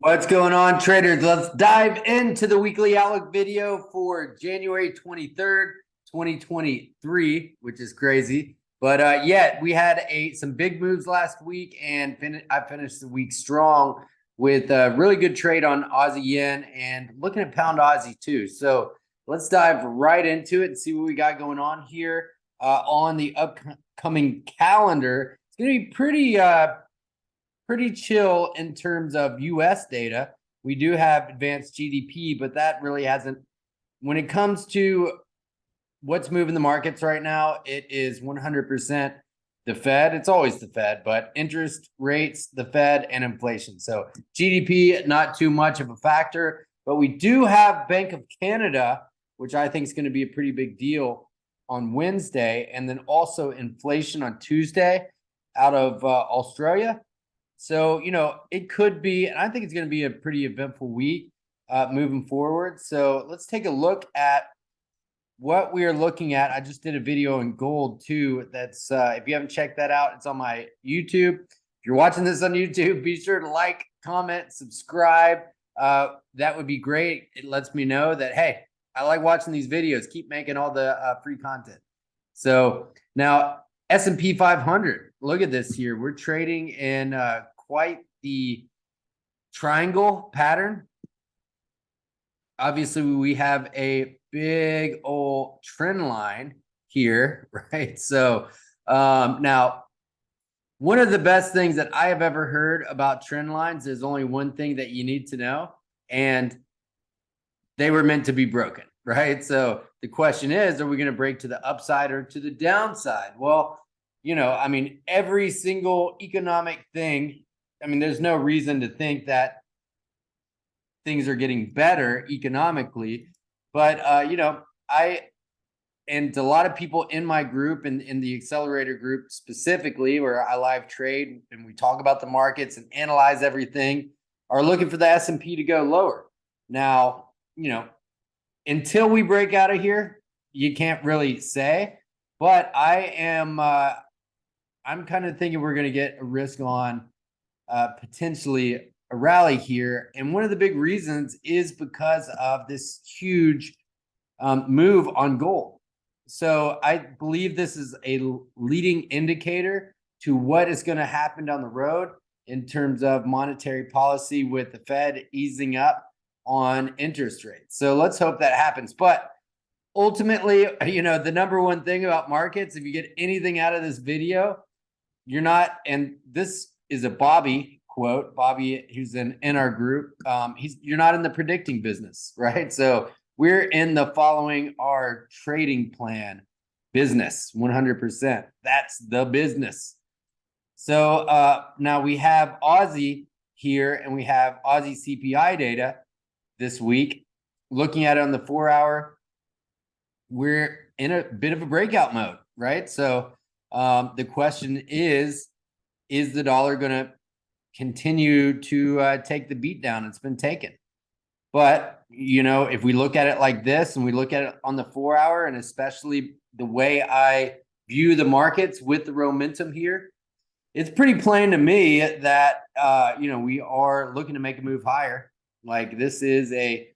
What's going on, traders? Let's dive into the weekly outlook video for January 23rd, 2023, which is crazy. But yeah, we had some big moves last week, and I finished the week strong with a really good trade on Aussie yen and looking at pound Aussie too. So let's dive right into it and see what we got going on here on the upcoming calendar. It's going to be pretty chill in terms of US data. We do have advanced GDP, but that really hasn't, when it comes to what's moving the markets right now, it is 100% the Fed. It's always the Fed, but interest rates, the Fed, and inflation. So GDP, not too much of a factor, but we do have Bank of Canada, which I think is going to be a pretty big deal on Wednesday, and then also inflation on Tuesday out of Australia. So, it could be, and I think it's going to be a pretty eventful week moving forward. So let's take a look at what we are looking at. I just did a video in gold too. That's if you haven't checked that out, it's on my YouTube. If you're watching this on YouTube, be sure to like, comment, subscribe. That would be great. It lets me know that, hey, I like watching these videos. Keep making all the free content. So now S&P 500, look at this here. We're trading in quite the triangle pattern. Obviously, we have a big old trend line here, right? So now, one of the best things that I have ever heard about trend lines is only one thing that you need to know, and they were meant to be broken, right? So the question is, are we going to break to the upside or to the downside? Well, every single economic thing, there's no reason to think that things are getting better economically. But, and a lot of people in my group and in the accelerator group specifically, where I live trade and we talk about the markets and analyze everything, are looking for the S&P to go lower. Now, until we break out of here, you can't really say, but I'm kind of thinking we're going to get a risk on potentially a rally here. And one of the big reasons is because of this huge move on gold. So I believe this is a leading indicator to what is going to happen down the road in terms of monetary policy with the Fed easing up on interest rates. So let's hope that happens. But ultimately, the number one thing about markets, if you get anything out of this video, you're not, and this is a Bobby quote, Bobby, who's in our group, you're not in the predicting business, right? So we're in the following our trading plan business, 100%. That's the business. So now we have Aussie here, and we have Aussie CPI data this week. Looking at it on the 4-hour, we're in a bit of a breakout mode, right? So the question is the dollar going to continue to take the beat down it's been taken? But, if we look at it like this and we look at it on the 4-hour, and especially the way I view the markets with the momentum here, it's pretty plain to me that, we are looking to make a move higher. Like, this is a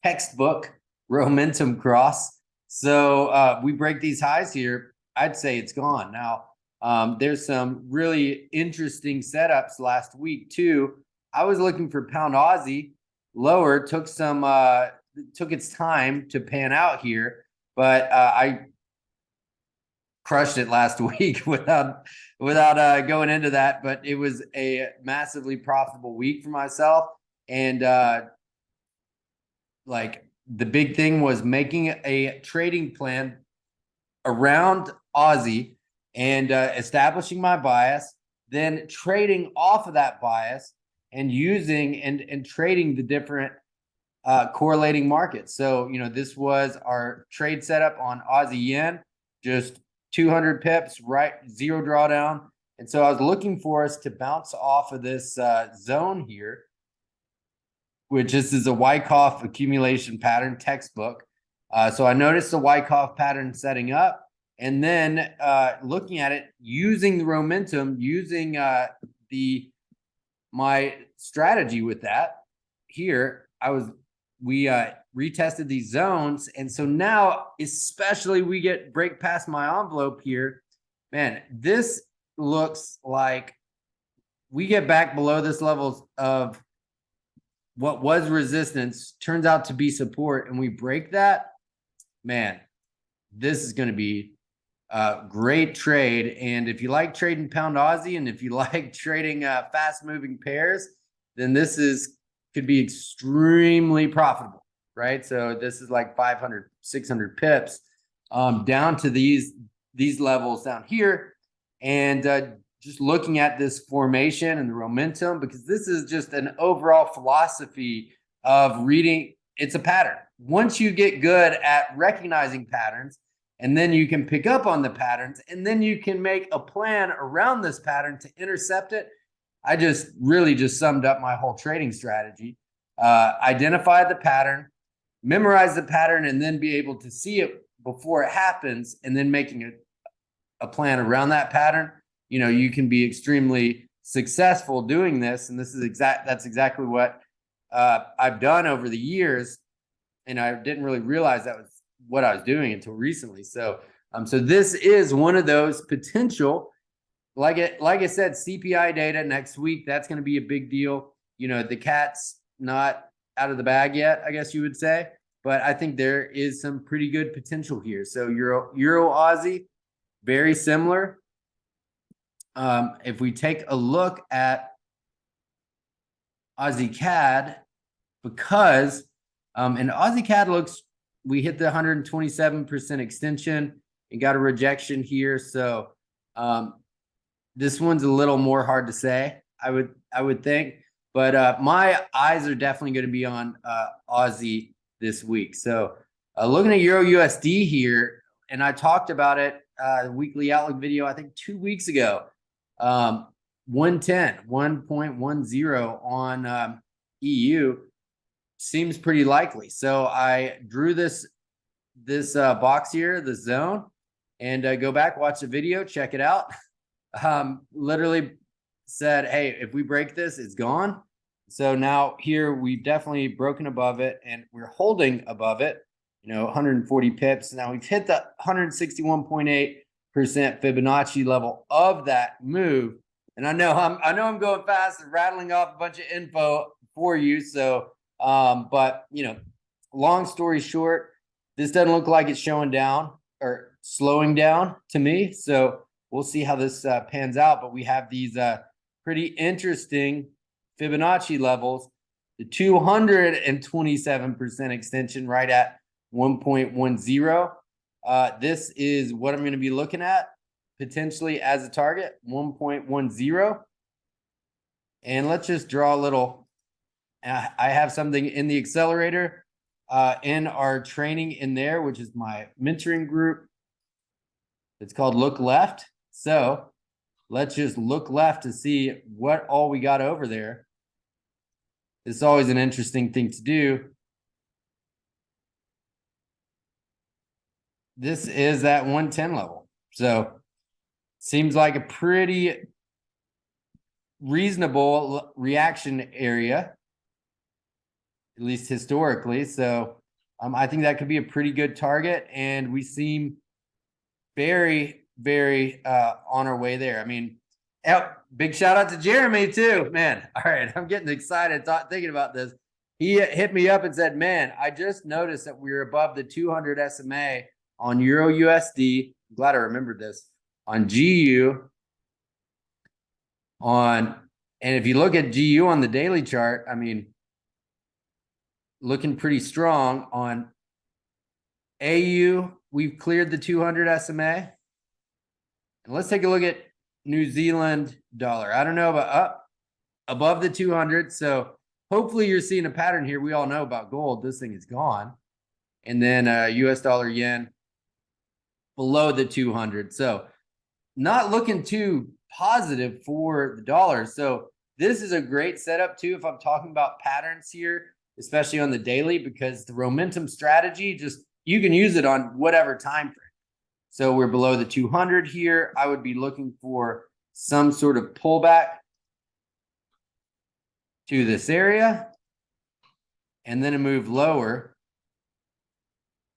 textbook momentum cross. So we break these highs here, I'd say it's gone. Now, there's some really interesting setups last week too. I was looking for pound Aussie lower, took its time to pan out here, but I crushed it last week without going into that. But it was a massively profitable week for myself, and the big thing was making a trading plan around Aussie and establishing my bias, then trading off of that bias and using and trading the different correlating markets. So, this was our trade setup on Aussie yen, just 200 pips, right? Zero drawdown. And so I was looking for us to bounce off of this zone here, which this is a Wyckoff accumulation pattern textbook. So I noticed the Wyckoff pattern setting up, and then looking at it, using the momentum, using my strategy with that, here, we retested these zones. And so now, especially we break past my envelope here, man, this looks like we get back below this levels of what was resistance, turns out to be support, and we break that, man, this is going to be a great trade. And if you like trading pound Aussie, and if you like trading fast moving pairs, then this could be extremely profitable, right? So this is like 500, 600 pips down to these levels down here. And just looking at this formation and the momentum, because this is just an overall philosophy of reading. It's a pattern. Once you get good at recognizing patterns, and then you can pick up on the patterns, and then you can make a plan around this pattern to intercept it. I just really just summed up my whole trading strategy. Identify the pattern, memorize the pattern, and then be able to see it before it happens, and then making a plan around that pattern. You know, you can be extremely successful doing this. And that's exactly what I've done over the years. And I didn't really realize that was what I was doing until recently. So this is one of those potential, like I said, CPI data next week. That's going to be a big deal. You know, the cat's not out of the bag yet, I guess you would say, but I think there is some pretty good potential here. So Euro Aussie, very similar. If we take a look at Aussie CAD, because and Aussie CAD we hit the 127% extension and got a rejection here. So this one's a little more hard to say, I would think, but my eyes are definitely going to be on Aussie this week. So looking at Euro USD here, and I talked about it the weekly outlook video, I think 2 weeks ago. 1.10 on EU seems pretty likely. So I drew this box here, the zone, and go back, watch the video, check it out. Literally said, hey, if we break this, it's gone. So now here we've definitely broken above it, and we're holding above it, 140 pips. Now we've hit the 161.8% Fibonacci level of that move. And I know I'm going fast and rattling off a bunch of info for you. So, but long story short, this doesn't look like it's showing down or slowing down to me. So we'll see how this pans out. But we have these pretty interesting Fibonacci levels, the 227% extension right at 1.10. This is what I'm going to be looking at potentially as a target, 1.10. And let's just draw a little. I have something in the accelerator in our training in there, which is my mentoring group. It's called Look Left. So let's just look left to see what all we got over there. It's always an interesting thing to do. This is that 110 level. So seems like a pretty reasonable reaction area, at least historically. So I think that could be a pretty good target. And we seem very, very on our way there. I mean, big shout out to Jeremy too, man. All right, I'm getting excited thinking about this. He hit me up and said, man, I just noticed that we're above the 200 SMA on Euro USD. I'm glad I remembered this. On GU, and if you look at GU on the daily chart, I mean, looking pretty strong. On AU, we've cleared the 200 SMA. And let's take a look at New Zealand dollar. I don't know about above the 200. So hopefully you're seeing a pattern here. We all know about gold. This thing is gone. And then US dollar yen below the 200. So not looking too positive for the dollar. So this is a great setup too if I'm talking about patterns here, especially on the daily, because the momentum strategy, just you can use it on whatever time frame. So we're below the 200 here. I would be looking for some sort of pullback to this area. and then it moved lower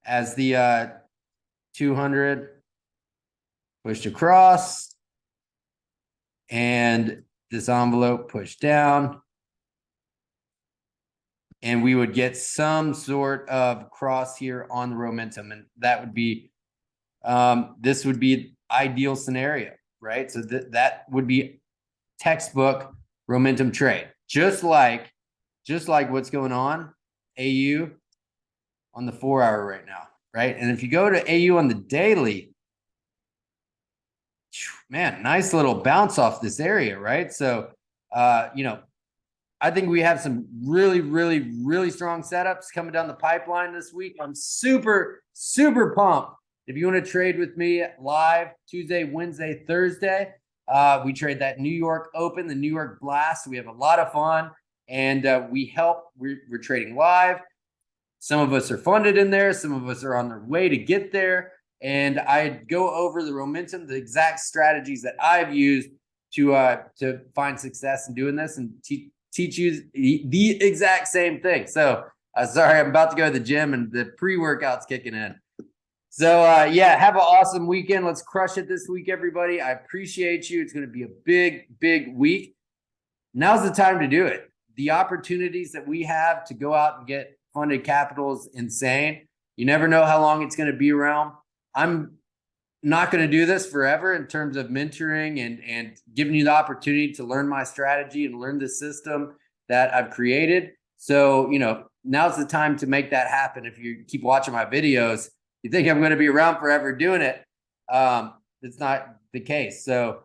as the 200 pushed across, and this envelope pushed down, and we would get some sort of cross here on the momentum, and that would be this would be ideal scenario, right? So that would be textbook momentum trade, just like what's going on AU on the 4 hour right now, right? And if you go to AU on the daily, man, nice little bounce off this area, right? So you know, I think we have some really strong setups coming down the pipeline this week. I'm super pumped. If you want to trade with me live Tuesday, Wednesday, Thursday, we trade that New York Open, the New York Blast. We have a lot of fun, and we're trading live. Some of us are funded in there. Some of us are on their way to get there. And I go over the momentum, the exact strategies that I've used to find success in doing this, and teach you the exact same thing. So sorry, I'm about to go to the gym and the pre-workout's kicking in. So yeah, have an awesome weekend. Let's crush it this week, everybody. I appreciate you. It's going to be a big week. Now's the time to do it. The opportunities that we have to go out and get funded capital is insane. You never know how long it's going to be around. I'm not going to do this forever in terms of mentoring and giving you the opportunity to learn my strategy and learn the system that I've created. So, you know, now's the time to make that happen. If you keep watching my videos, you think I'm going to be around forever doing it. It's not the case. So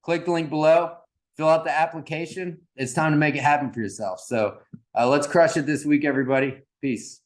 click the link below, fill out the application. It's time to make it happen for yourself. So let's crush it this week, everybody. Peace.